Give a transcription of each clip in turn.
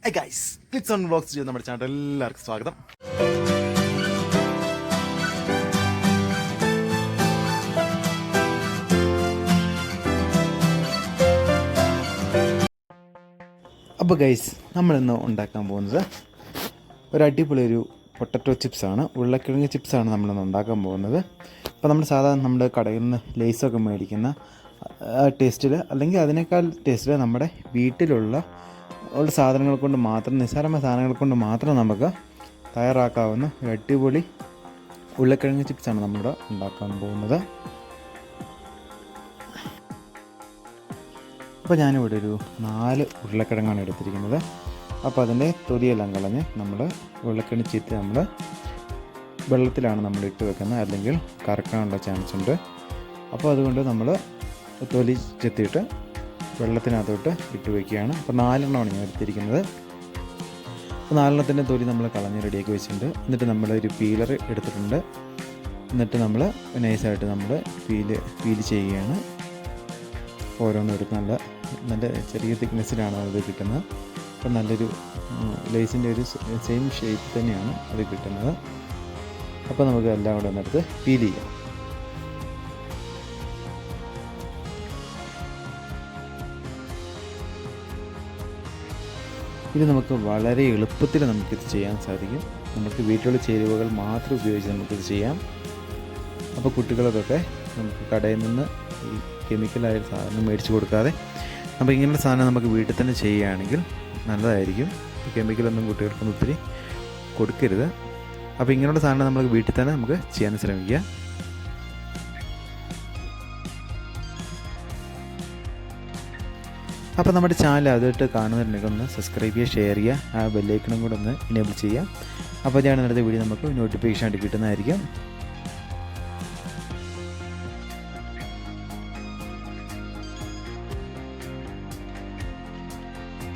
High guys, clicks on vlogs ചെയ്യുന്ന നമ്മുടെ channel എല്ലാവർക്കും സ്വാഗതം. അപ്പോൾ ഗൈസ്, നമ്മളിന്ന് ഉണ്ടാക്കാൻ പോകുന്നത് ഒരു അടിപൊളി പൊട്ടറ്റോ ചിപ്സാണ്, ഉരുളക്കിഴങ്ങ് ചിപ്സാണ് നമ്മളിന്ന് ഉണ്ടാക്കാൻ പോകുന്നത്. അപ്പോൾ നമ്മൾ സാധാരണ നമ്മുടെ കടയിൽ നിന്ന് ലേസൊക്കെ മേടിക്കുന്ന ടേസ്റ്റിൽ, അല്ലെങ്കിൽ അതിനേക്കാൾ ടേസ്റ്റിൽ നമ്മുടെ വീട്ടിലുള്ള സാധനങ്ങൾ കൊണ്ട് മാത്രം, നിസ്സാരമായ സാധനങ്ങൾ കൊണ്ട് മാത്രം നമുക്ക് തയ്യാറാക്കാവുന്ന ഒരു അടിപൊളി ഉരുളക്കിഴങ്ങ് ചിപ്സാണ് നമ്മളിവിടെ ഉണ്ടാക്കാൻ പോകുന്നത്. അപ്പോൾ ഞാനിവിടെ ഒരു 4 ഉരുളക്കിഴങ്ങാണ് എടുത്തിരിക്കുന്നത്. അപ്പോൾ അതിൻ്റെ തൊലിയെല്ലാം കളഞ്ഞ് നമ്മൾ ഉരുളക്കിഴങ്ങ് ചിപ്സ് നമ്മൾ വെള്ളത്തിലാണ് നമ്മൾ ഇട്ട് വെക്കുന്നത്, അല്ലെങ്കിൽ കറക്കാനുള്ള ചാൻസ് ഉണ്ട്. അപ്പോൾ അതുകൊണ്ട് നമ്മൾ തൊലി ചെത്തിയിട്ട് വെള്ളത്തിനകത്തോട്ട് ഇട്ട് വയ്ക്കുകയാണ്. അപ്പോൾ 4 എണ്ണമാണ് ഞാൻ എടുത്തിരിക്കുന്നത്. അപ്പോൾ 4 എണ്ണത്തിൻ്റെ തൊലി നമ്മൾ കളഞ്ഞ് റെഡിയാക്കി വെച്ചിട്ടുണ്ട്. എന്നിട്ട് നമ്മളൊരു പീലർ എടുത്തിട്ടുണ്ട്. എന്നിട്ട് നമ്മൾ നൈസായിട്ട് നമ്മൾ പീല് ചെയ്യുകയാണ്. ഓരോന്നും എടുത്ത് നല്ല ചെറിയ തിക്നെസ്സിലാണ് അത് കിട്ടുന്നത്. അപ്പോൾ നല്ലൊരു ലേസിൻ്റെ ഒരു സെയിം ഷേപ്പ് തന്നെയാണ് അത് കിട്ടുന്നത്. അപ്പോൾ നമുക്ക് എല്ലാം കൂടെ ഒന്നെടുത്ത് പീൽ ചെയ്യാം. ഇത് നമുക്ക് വളരെ എളുപ്പത്തിൽ നമുക്കിത് ചെയ്യാൻ സാധിക്കും. നമുക്ക് വീട്ടിലുള്ള ചേരുവകൾ മാത്രം ഉപയോഗിച്ച് നമുക്കിത് ചെയ്യാം. അപ്പോൾ കുട്ടികൾക്കൊക്കെ നമുക്ക് കടയിൽ നിന്ന് ഈ കെമിക്കലായ സാധനം മേടിച്ച് കൊടുക്കാതെ നമുക്ക് ഇങ്ങനെയുള്ള സാധനം നമുക്ക് വീട്ടിൽ തന്നെ ചെയ്യുകയാണെങ്കിൽ നല്ലതായിരിക്കും. കെമിക്കലൊന്നും കുട്ടികൾക്കൊന്നും ഒത്തിരി കൊടുക്കരുത്. അപ്പോൾ ഇങ്ങനെയുള്ള സാധനം നമുക്ക് വീട്ടിൽ തന്നെ നമുക്ക് ചെയ്യാൻ ശ്രമിക്കുക. അപ്പോൾ നമ്മുടെ ചാനൽ ആദ്യമായിട്ട് കാണുന്നുണ്ടെങ്കിൽ ഒന്ന് സബ്സ്ക്രൈബ് ചെയ്യുക, ഷെയർ ചെയ്യുക, ആ ബെല്ലൈക്കണും കൂടെ ഒന്ന് എനേബിൾ ചെയ്യുക. അപ്പോൾ ഞാൻ അടുത്ത വീഡിയോ നമുക്ക് നോട്ടിഫിക്കേഷൻ ആയിട്ട് കിട്ടുന്നതായിരിക്കും.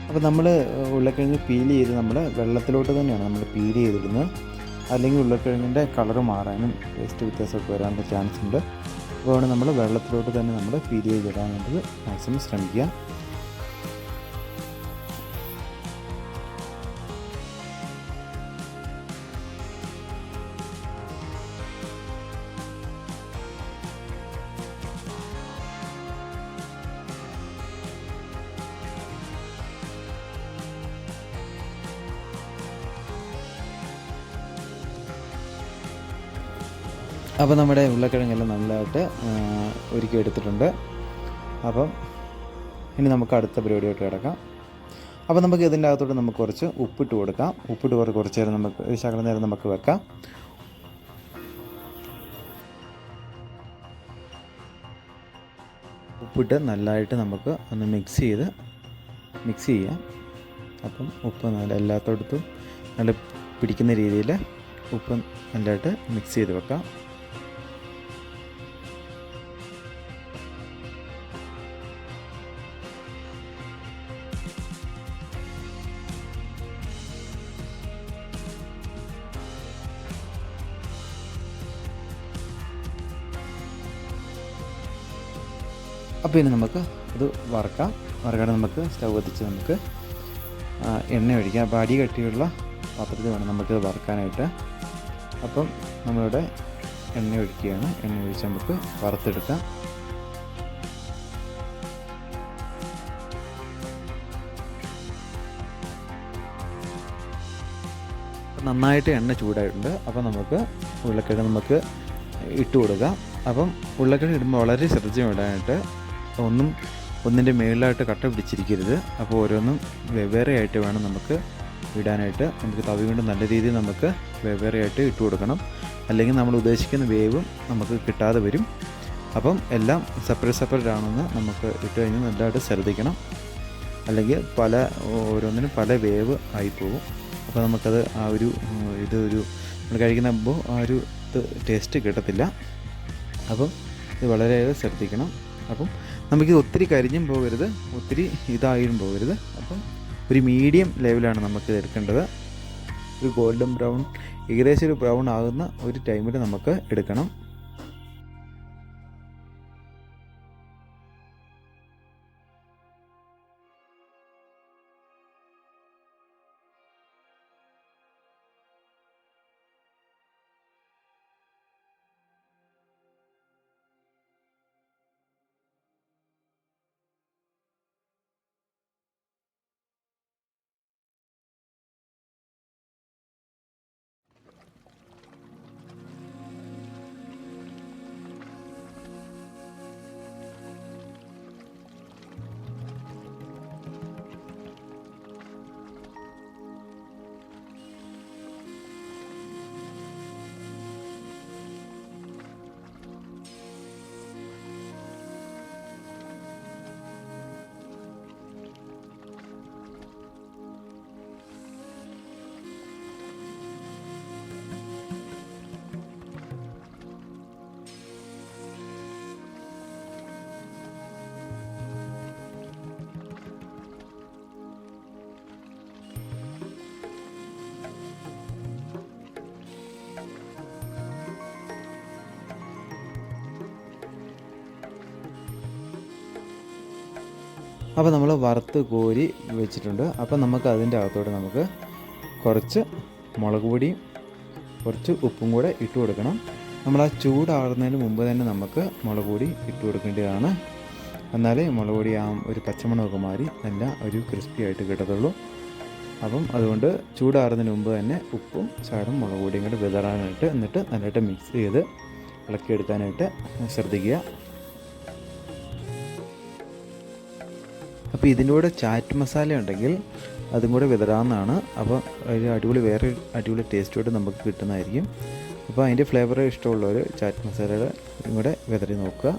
അപ്പോൾ നമ്മൾ ഉരുളക്കിഴങ്ങ് പീൽ ചെയ്ത് നമ്മൾ വെള്ളത്തിലോട്ട് തന്നെയാണ് നമ്മൾ പീൽ ചെയ്തിടുന്നത്. അല്ലെങ്കിൽ ഉരുളക്കിഴങ്ങിൻ്റെ കളറ് മാറാനും ടേസ്റ്റ് വ്യത്യാസമൊക്കെ വരാനുള്ള ചാൻസ് ഉണ്ട്. അപ്പോൾ നമ്മൾ വെള്ളത്തിലോട്ട് തന്നെ നമ്മൾ പീൽ ചെയ്തിടാൻ വേണ്ടി മാക്സിമം ശ്രമിക്കുക. അപ്പോൾ നമ്മുടെ ഉരുളക്കിഴങ്ങെല്ലാം നല്ലതായിട്ട് ഒരുക്കി എടുത്തിട്ടുണ്ട്. അപ്പം ഇനി നമുക്ക് അടുത്ത പരിപാടിയോട്ട് കിടക്കാം. അപ്പോൾ നമുക്ക് ഇതിൻ്റെ അകത്തോട്ട് നമുക്ക് കുറച്ച് ഉപ്പിട്ട് കൊടുക്കാം. ഉപ്പിട്ട് കുറച്ച് നേരം നമുക്ക് ശകലം നേരം നമുക്ക് വെക്കാം. ഉപ്പിട്ട് നല്ലതായിട്ട് നമുക്ക് ഒന്ന് മിക്സ് ചെയ്യാം. അപ്പം ഉപ്പ് നല്ല എല്ലാത്തോടത്തും നല്ല പിടിക്കുന്ന രീതിയിൽ ഉപ്പ് നല്ലതായിട്ട് മിക്സ് ചെയ്ത് വെക്കാം. അപ്പോൾ ഇനി നമുക്ക് ഇത് വറക്കാതെ നമുക്ക് സ്റ്റൗ കത്തിച്ച് നമുക്ക് എണ്ണ ഒഴിക്കാം. അപ്പോൾ അടി കട്ടിയുള്ള പാത്രത്തിൽ വേണം നമുക്ക് വറക്കാനായിട്ട്. അപ്പം നമ്മളിവിടെ എണ്ണ ഒഴിക്കുകയാണ്. എണ്ണ ഒഴിച്ച് നമുക്ക് വറുത്തെടുക്കാം. നന്നായിട്ട് എണ്ണ ചൂടായിട്ടുണ്ട്. അപ്പോൾ നമുക്ക് ഉരുളക്കിഴങ്ങ് നമുക്ക് ഇട്ട് കൊടുക്കാം. അപ്പം ഉരുളക്കിഴങ്ങ് ഇടുമ്പോൾ വളരെ ശ്രദ്ധിച്ച് ഇടാനായിട്ട് ഒന്നിൻ്റെ മുകളിലായിട്ട് കട്ട പിടിച്ചിരിക്കരുത്. അപ്പോൾ ഓരോന്നും വെവ്വേറെ ആയിട്ട് വേണം നമുക്ക് ഇടാനായിട്ട്. നമുക്ക് തവി കൊണ്ട് നല്ല രീതിയിൽ നമുക്ക് വെവ്വേറെ ആയിട്ട് ഇട്ട് കൊടുക്കണം. അല്ലെങ്കിൽ നമ്മൾ ഉദ്ദേശിക്കുന്ന വേവും നമുക്ക് കിട്ടാതെ വരും. അപ്പം എല്ലാം സെപ്പറേറ്റ് ആണെന്ന് നമുക്ക് ഇട്ട് കഴിഞ്ഞാൽ നല്ലതായിട്ട് ശ്രദ്ധിക്കണം. അല്ലെങ്കിൽ ഓരോന്നിനും പല വേവ് ആയിപ്പോകും. അപ്പോൾ നമുക്കത് നമ്മൾ കഴിക്കുമ്പോൾ ടേസ്റ്റ് കിട്ടത്തില്ല. അപ്പം ഇത് വളരെയേറെ ശ്രദ്ധിക്കണം. അപ്പം നമുക്കിത് ഒത്തിരി കരിഞ്ഞും പോകരുത്, ഒത്തിരി ഇതായും പോകരുത്. അപ്പം ഒരു മീഡിയം ലെവലാണ് നമുക്കിത് എടുക്കേണ്ടത്. ഒരു ഗോൾഡൻ ബ്രൗൺ, ഏകദേശം ഒരു ബ്രൗൺ ആകുന്ന ഒരു ടൈമിൽ നമുക്ക് എടുക്കണം. അപ്പോൾ നമ്മൾ വറുത്ത് കോരി വെച്ചിട്ടുണ്ട്. അപ്പോൾ നമുക്ക് അതിൻ്റെ അകത്തോട്ട് നമുക്ക് കുറച്ച് മുളക് പൊടിയും കുറച്ച് ഉപ്പും കൂടെ ഇട്ട് കൊടുക്കണം. നമ്മൾ ആ ചൂടാറുന്നതിന് മുമ്പ് തന്നെ നമുക്ക് മുളക് പൊടി ഇട്ട് കൊടുക്കേണ്ടതാണ്. എന്നാലേ മുളക് പൊടി ആ ഒരു പച്ചമണമൊക്കെ മാറി നല്ല ഒരു ക്രിസ്പി ആയിട്ട് കിട്ടത്തുള്ളൂ. അപ്പം അതുകൊണ്ട് ചൂടാറുന്നതിന് മുമ്പ് തന്നെ ഉപ്പും ചാടും മുളക് പൊടിയും കൂടെ വിതറാനായിട്ട്, എന്നിട്ട് നല്ലതായിട്ട് മിക്സ് ചെയ്ത് ഇളക്കിയെടുക്കാനായിട്ട് ശ്രദ്ധിക്കുക. അപ്പോൾ ഇതിൻ്റെ കൂടെ ചാറ്റ് മസാല ഉണ്ടെങ്കിൽ അതും കൂടെ വിതറാവുന്നതാണ്. അപ്പോൾ ഒരു വേറെ അടിപൊളി ടേസ്റ്റോട് നമുക്ക് കിട്ടുന്നതായിരിക്കും. അപ്പോൾ അതിൻ്റെ ഫ്ലേവർ ഇഷ്ടമുള്ളവർ ചാറ്റ് മസാലയുടെ കൂടെ വിതറി നോക്കുക.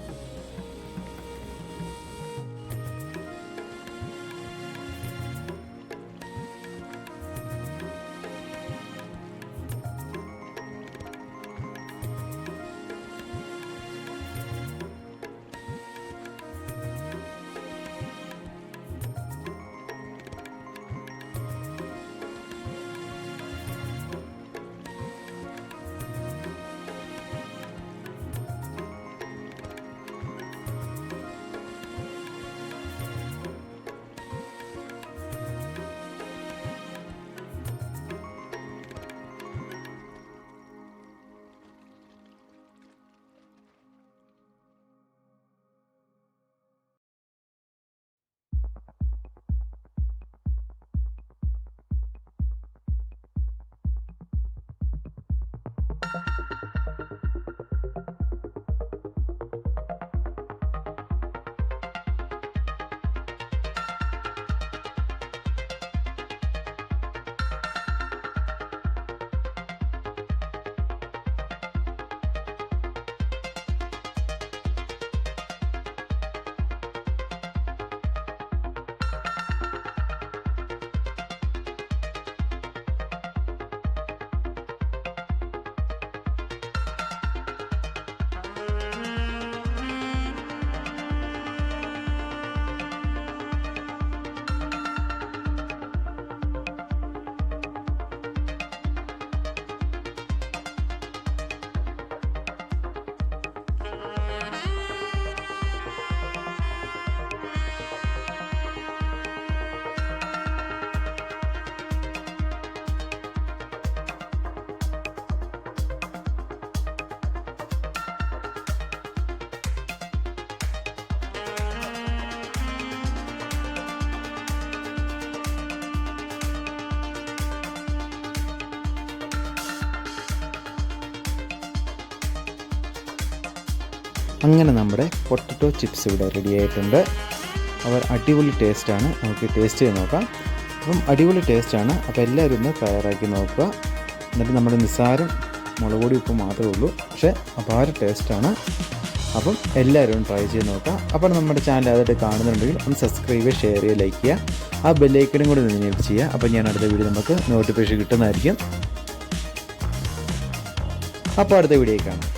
അങ്ങനെ നമ്മുടെ പൊട്ടറ്റോ ചിപ്സ് ഇവിടെ റെഡി ആയിട്ടുണ്ട്. അവർ അടിപൊളി ടേസ്റ്റാണ്. നമുക്ക് ടേസ്റ്റ് ചെയ്ത് നോക്കാം. അപ്പം അടിപൊളി ടേസ്റ്റാണ്. അപ്പോൾ എല്ലാവരും ഒന്ന് തയ്യാറാക്കി നോക്കുക. എന്നിട്ട് നമ്മുടെ നിസ്സാരം മുളക് പൊടി ഉപ്പ് മാത്രമേ ഉള്ളൂ, പക്ഷേ അപാര ടേസ്റ്റാണ്. അപ്പം എല്ലാവരും ട്രൈ ചെയ്ത് നോക്കാം. അപ്പോൾ നമ്മുടെ ചാനൽ ആദ്യമായിട്ട് കാണുന്നുണ്ടെങ്കിൽ ഒന്ന് സബ്സ്ക്രൈബ് ചെയ്യുക, ഷെയർ ചെയ്യുക, ലൈക്ക് ചെയ്യുക. ആ ബെല്ലൈക്കനും കൂടി ഒന്ന് എനേബിൾ ചെയ്യുക. അപ്പോൾ ഞാൻ അടുത്ത വീഡിയോ നമുക്ക് നോട്ടിഫിക്കേഷൻ കിട്ടുന്നതായിരിക്കും. അപ്പോൾ അടുത്ത വീഡിയോ കാണാം.